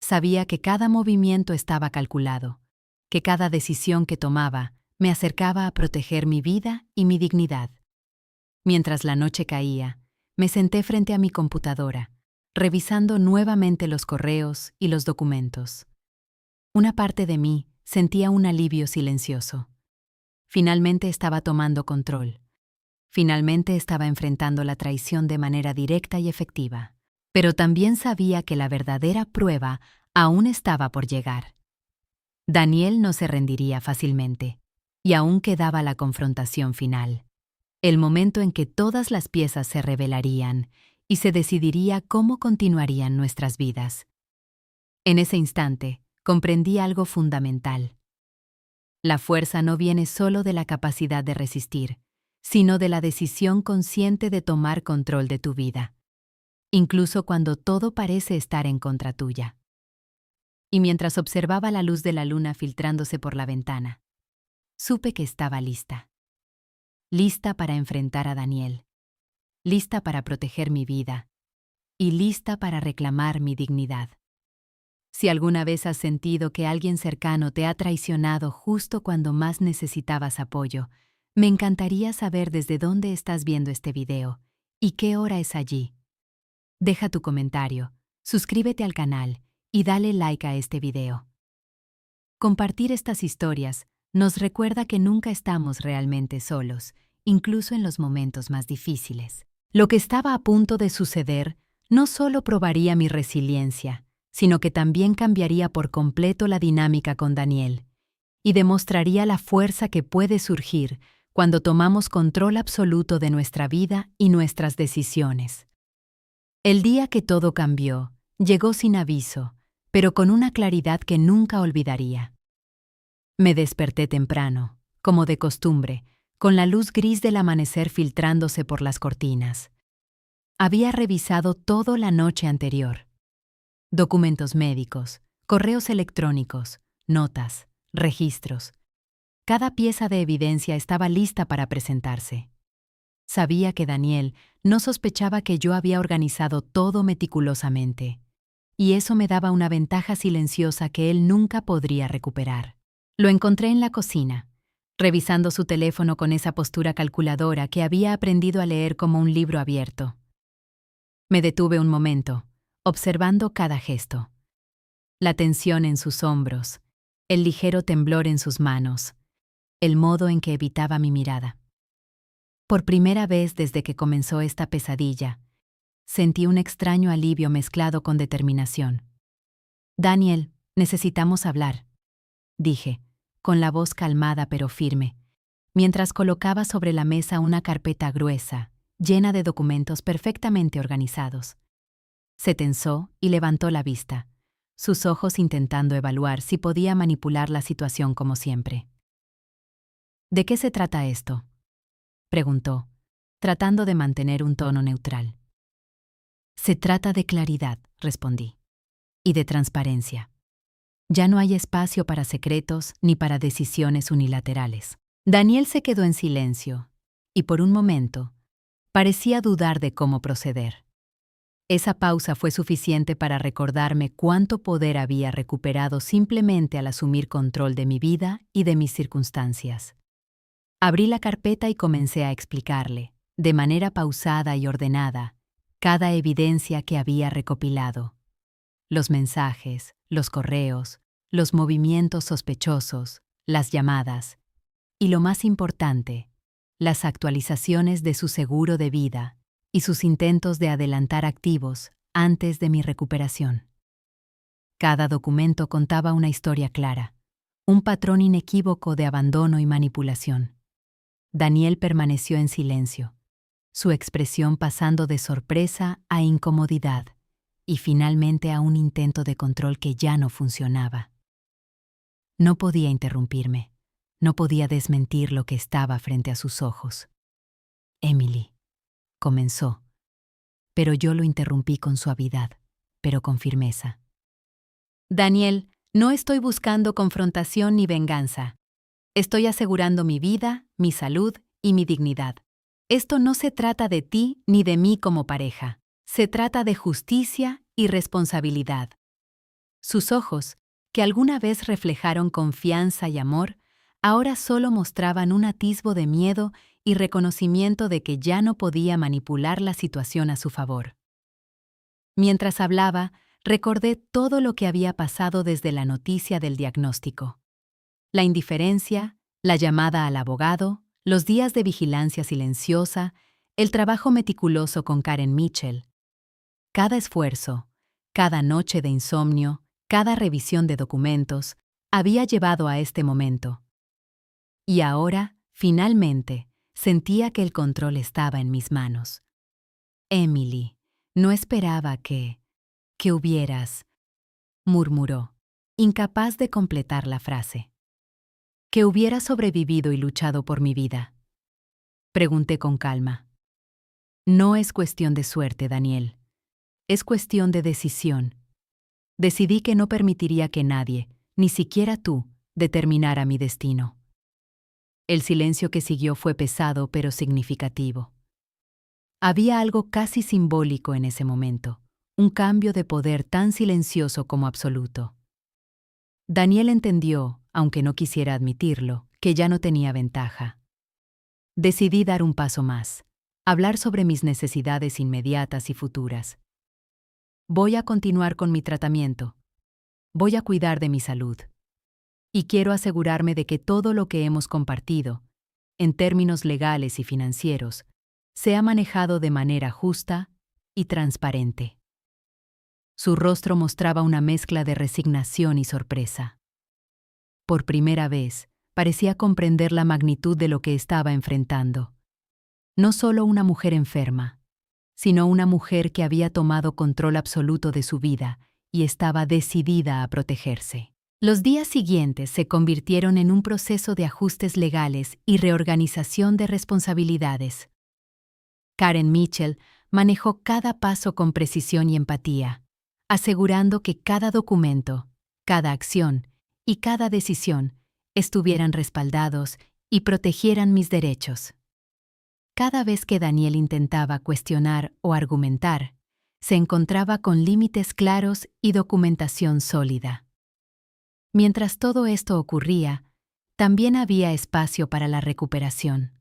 Sabía que cada movimiento estaba calculado, que cada decisión que tomaba me acercaba a proteger mi vida y mi dignidad. Mientras la noche caía, me senté frente a mi computadora, revisando nuevamente los correos y los documentos. Una parte de mí sentía un alivio silencioso. Finalmente estaba tomando control. Finalmente estaba enfrentando la traición de manera directa y efectiva. Pero también sabía que la verdadera prueba aún estaba por llegar. Daniel no se rendiría fácilmente, y aún quedaba la confrontación final. El momento en que todas las piezas se revelarían y se decidiría cómo continuarían nuestras vidas. En ese instante, comprendí algo fundamental. La fuerza no viene solo de la capacidad de resistir, sino de la decisión consciente de tomar control de tu vida, incluso cuando todo parece estar en contra tuya. Y mientras observaba la luz de la luna filtrándose por la ventana, supe que estaba lista. Lista para enfrentar a Daniel, lista para proteger mi vida y lista para reclamar mi dignidad. Si alguna vez has sentido que alguien cercano te ha traicionado justo cuando más necesitabas apoyo, me encantaría saber desde dónde estás viendo este video y qué hora es allí. Deja tu comentario, suscríbete al canal y dale like a este video. Compartir estas historias nos recuerda que nunca estamos realmente solos, incluso en los momentos más difíciles. Lo que estaba a punto de suceder no solo probaría mi resiliencia, sino que también cambiaría por completo la dinámica con Daniel y demostraría la fuerza que puede surgir cuando tomamos control absoluto de nuestra vida y nuestras decisiones. El día que todo cambió, llegó sin aviso, pero con una claridad que nunca olvidaría. Me desperté temprano, como de costumbre, con la luz gris del amanecer filtrándose por las cortinas. Había revisado todo la noche anterior. Documentos médicos, correos electrónicos, notas, registros. Cada pieza de evidencia estaba lista para presentarse. Sabía que Daniel no sospechaba que yo había organizado todo meticulosamente, y eso me daba una ventaja silenciosa que él nunca podría recuperar. Lo encontré en la cocina, revisando su teléfono con esa postura calculadora que había aprendido a leer como un libro abierto. Me detuve un momento, observando cada gesto. La tensión en sus hombros, el ligero temblor en sus manos, el modo en que evitaba mi mirada. Por primera vez desde que comenzó esta pesadilla, sentí un extraño alivio mezclado con determinación. «Daniel, necesitamos hablar», dije, con la voz calmada pero firme, mientras colocaba sobre la mesa una carpeta gruesa, llena de documentos perfectamente organizados. Se tensó y levantó la vista, sus ojos intentando evaluar si podía manipular la situación como siempre. «¿De qué se trata esto?», preguntó, tratando de mantener un tono neutral. «Se trata de claridad», respondí, «y de transparencia. Ya no hay espacio para secretos ni para decisiones unilaterales». Daniel se quedó en silencio, y por un momento, parecía dudar de cómo proceder. Esa pausa fue suficiente para recordarme cuánto poder había recuperado simplemente al asumir control de mi vida y de mis circunstancias. Abrí la carpeta y comencé a explicarle, de manera pausada y ordenada, cada evidencia que había recopilado. Los mensajes, los correos, los movimientos sospechosos, las llamadas y, lo más importante, las actualizaciones de su seguro de vida y sus intentos de adelantar activos antes de mi recuperación. Cada documento contaba una historia clara, un patrón inequívoco de abandono y manipulación. Daniel permaneció en silencio, su expresión pasando de sorpresa a incomodidad y finalmente a un intento de control que ya no funcionaba. No podía interrumpirme, no podía desmentir lo que estaba frente a sus ojos. «Emily», comenzó, pero yo lo interrumpí con suavidad, pero con firmeza. «Daniel, no estoy buscando confrontación ni venganza. Estoy asegurando mi vida, mi salud y mi dignidad. Esto no se trata de ti ni de mí como pareja. Se trata de justicia y responsabilidad». Sus ojos, que alguna vez reflejaron confianza y amor, ahora solo mostraban un atisbo de miedo y reconocimiento de que ya no podía manipular la situación a su favor. Mientras hablaba, recordé todo lo que había pasado desde la noticia del diagnóstico. La indiferencia, la llamada al abogado, los días de vigilancia silenciosa, el trabajo meticuloso con Karen Mitchell. Cada esfuerzo, cada noche de insomnio, cada revisión de documentos, había llevado a este momento. Y ahora, finalmente, sentía que el control estaba en mis manos. «Emily, no esperaba que hubieras», murmuró, incapaz de completar la frase. «¿Que hubieras sobrevivido y luchado por mi vida?», pregunté con calma. «No es cuestión de suerte, Daniel. Es cuestión de decisión. Decidí que no permitiría que nadie, ni siquiera tú, determinara mi destino». El silencio que siguió fue pesado pero significativo. Había algo casi simbólico en ese momento, un cambio de poder tan silencioso como absoluto. Daniel entendió, aunque no quisiera admitirlo, que ya no tenía ventaja. Decidí dar un paso más, hablar sobre mis necesidades inmediatas y futuras. Voy a continuar con mi tratamiento. Voy a cuidar de mi salud. Y quiero asegurarme de que todo lo que hemos compartido, en términos legales y financieros, sea manejado de manera justa y transparente. Su rostro mostraba una mezcla de resignación y sorpresa. Por primera vez, parecía comprender la magnitud de lo que estaba enfrentando. No solo una mujer enferma, sino una mujer que había tomado control absoluto de su vida y estaba decidida a protegerse. Los días siguientes se convirtieron en un proceso de ajustes legales y reorganización de responsabilidades. Karen Mitchell manejó cada paso con precisión y empatía, asegurando que cada documento, cada acción y cada decisión estuvieran respaldados y protegieran mis derechos. Cada vez que Daniel intentaba cuestionar o argumentar, se encontraba con límites claros y documentación sólida. Mientras todo esto ocurría, también había espacio para la recuperación.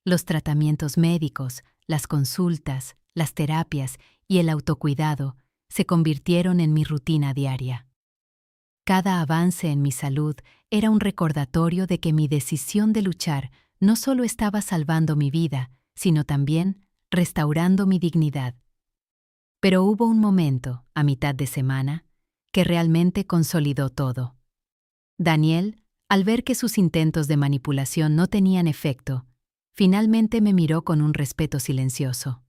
Los tratamientos médicos, las consultas, las terapias y el autocuidado se convirtieron en mi rutina diaria. Cada avance en mi salud era un recordatorio de que mi decisión de luchar no solo estaba salvando mi vida, sino también restaurando mi dignidad. Pero hubo un momento, a mitad de semana, que realmente consolidó todo. Daniel, al ver que sus intentos de manipulación no tenían efecto, finalmente me miró con un respeto silencioso.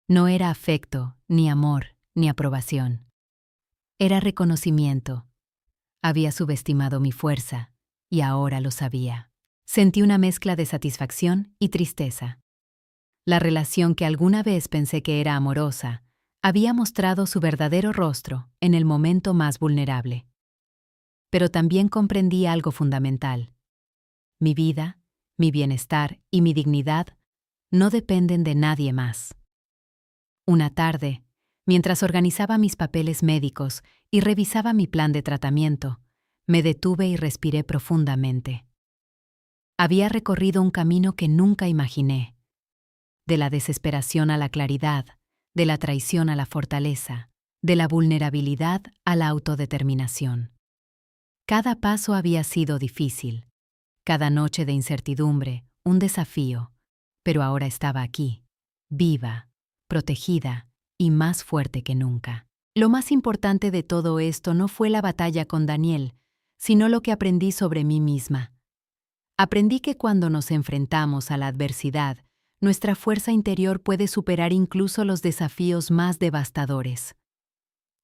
No era afecto, ni amor, ni aprobación. Era reconocimiento. Había subestimado mi fuerza, y ahora lo sabía. Sentí una mezcla de satisfacción y tristeza. La relación que alguna vez pensé que era amorosa, había mostrado su verdadero rostro en el momento más vulnerable. Pero también comprendí algo fundamental. Mi vida, mi bienestar y mi dignidad no dependen de nadie más. Una tarde, mientras organizaba mis papeles médicos y revisaba mi plan de tratamiento, me detuve y respiré profundamente. Había recorrido un camino que nunca imaginé. De la desesperación a la claridad, de la traición a la fortaleza, de la vulnerabilidad a la autodeterminación. Cada paso había sido difícil, cada noche de incertidumbre, un desafío, pero ahora estaba aquí, viva, protegida y más fuerte que nunca. Lo más importante de todo esto no fue la batalla con Daniel, sino lo que aprendí sobre mí misma. Aprendí que cuando nos enfrentamos a la adversidad, nuestra fuerza interior puede superar incluso los desafíos más devastadores.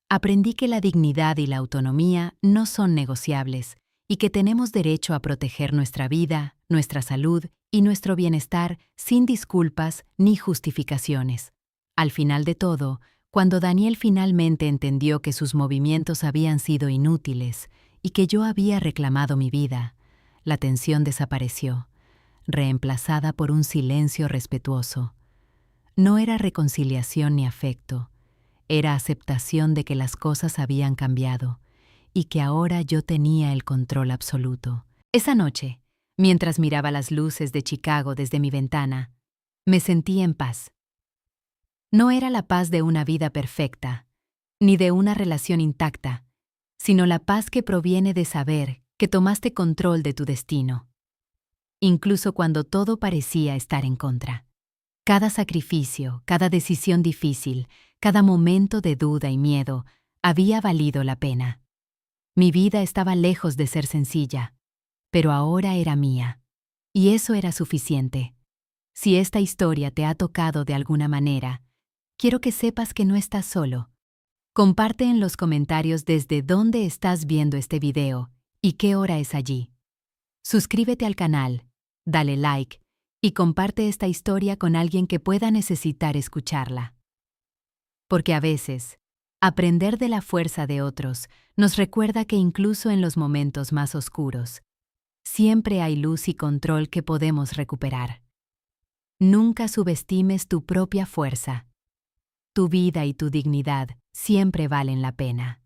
Aprendí que la dignidad y la autonomía no son negociables y que tenemos derecho a proteger nuestra vida, nuestra salud y nuestro bienestar sin disculpas ni justificaciones. Al final de todo, cuando Daniel finalmente entendió que sus movimientos habían sido inútiles y que yo había reclamado mi vida, la tensión desapareció, reemplazada por un silencio respetuoso. No era reconciliación ni afecto, era aceptación de que las cosas habían cambiado y que ahora yo tenía el control absoluto. Esa noche, mientras miraba las luces de Chicago desde mi ventana, me sentí en paz. No era la paz de una vida perfecta, ni de una relación intacta, sino la paz que proviene de saber que tomaste control de tu destino, incluso cuando todo parecía estar en contra. Cada sacrificio, cada decisión difícil, cada momento de duda y miedo había valido la pena. Mi vida estaba lejos de ser sencilla, pero ahora era mía, y eso era suficiente. Si esta historia te ha tocado de alguna manera, quiero que sepas que no estás solo. Comparte en los comentarios desde dónde estás viendo este video y qué hora es allí. Suscríbete al canal, dale like y comparte esta historia con alguien que pueda necesitar escucharla. Porque a veces, aprender de la fuerza de otros nos recuerda que incluso en los momentos más oscuros, siempre hay luz y control que podemos recuperar. Nunca subestimes tu propia fuerza. Tu vida y tu dignidad siempre valen la pena.